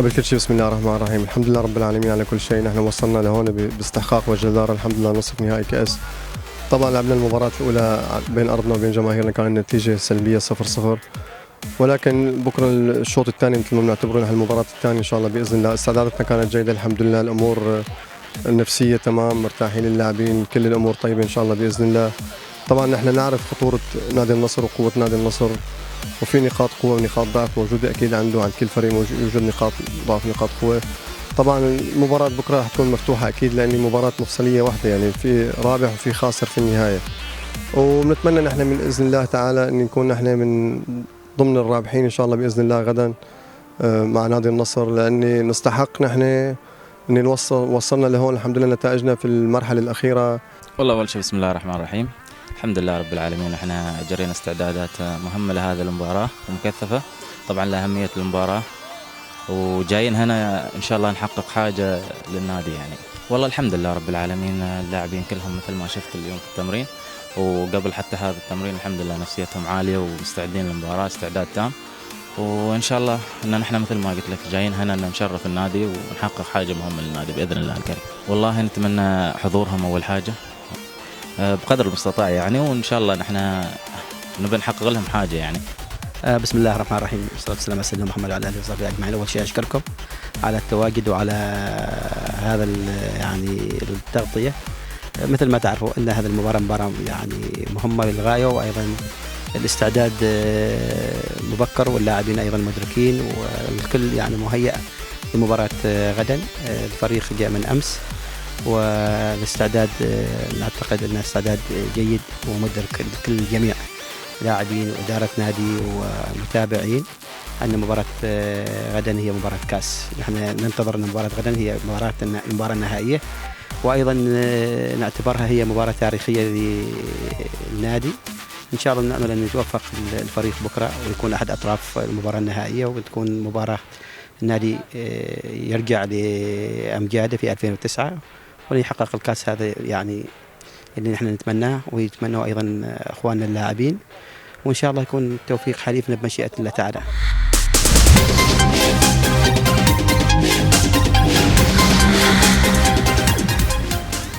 قبل كل شيء بسم الله الرحمن الرحيم، الحمد لله رب العالمين على كل شيء. نحن وصلنا لهون باستحقاق وجدارة، الحمد لله نصف نهائي كأس. طبعا لعبنا المباراة الأولى بين أرضنا وبين جماهيرنا، كان النتيجة سلبية 0-0، ولكن بكرة الشوط الثاني مثل ما بنعتبره نحن المباراة الثانية إن شاء الله بإذن الله. استعداداتنا كانت جيدة الحمد لله، الأمور النفسية تمام، مرتاحين اللاعبين، كل الأمور طيبة إن شاء الله بإذن الله. طبعا نحن نعرف خطورة نادي النصر وقوة نادي النصر، وفي نقاط قوة ونقاط ضعف موجودة أكيد عنده، عند كل فريق يوجد نقاط ضعف ونقاط قوة. طبعا المباراة بكرة رح تكون مفتوحة أكيد، لأن مباراة مفصلية واحدة، يعني في رابح وفي خاسر في النهاية، ونتمنى نحن من إذن الله تعالى أن نكون نحن من ضمن الرابحين إن شاء الله بإذن الله غدا مع نادي النصر، لأني نستحق نحن أن وصلنا لهون. الحمد لله نتائجنا في المرحلة الأخيرة. والله أول شيء بسم الله الرحمن الرحيم، الحمد لله رب العالمين. احنا جرينا استعدادات مهمة لهذه المباراة ومكثفة طبعا لأهمية المباراة، وجايين هنا إن شاء الله نحقق حاجة للنادي يعني. والله الحمد لله رب العالمين، اللاعبين كلهم مثل ما شفت اليوم في التمرين وقبل حتى هذا التمرين الحمد لله نفسيتهم عالية ومستعدين للمباراة استعداد تام، وإن شاء الله إن نحن مثل ما قلت لك جايين هنا إن نشرف النادي ونحقق حاجة مهمة للنادي بإذن الله الكريم. والله نتمنى حضورهم أول حاجة بقدر المستطاع يعني، وإن شاء الله نحن نبي نحقق لهم حاجة يعني. بسم الله الرحمن الرحيم، والصلاة والسلام على سيدنا محمد وعلى آله وصحبه أجمعين. أول شيء أشكركم على التواجد وعلى هذا يعني التغطية. مثل ما تعرفوا أن هذه المباراة يعني مهمة للغاية، وأيضا الاستعداد مبكر واللاعبين أيضا مدركين، والكل يعني مهيأ لمباراة غدا. الفريق جاء من أمس والاستعداد نعتقد أنه استعداد جيد ومدرك لكل الجميع، لاعبين وإدارة نادي ومتابعين، أن مباراة غدا هي مباراة كاس. نحن ننتظر أن مباراة غدا هي المباراة النهائية، وأيضا نعتبرها هي مباراة تاريخية للنادي. إن شاء الله نأمل أن يتوفق الفريق بكرة ويكون أحد أطراف المباراة النهائية، وتكون مباراة النادي يرجع لأمجاده في 2009 وليحقق الكاس. هذا يعني اللي نحن نتمناه ويتمناه أيضا أخواننا اللاعبين، وإن شاء الله يكون التوفيق حليفنا بمشيئة الله تعالى.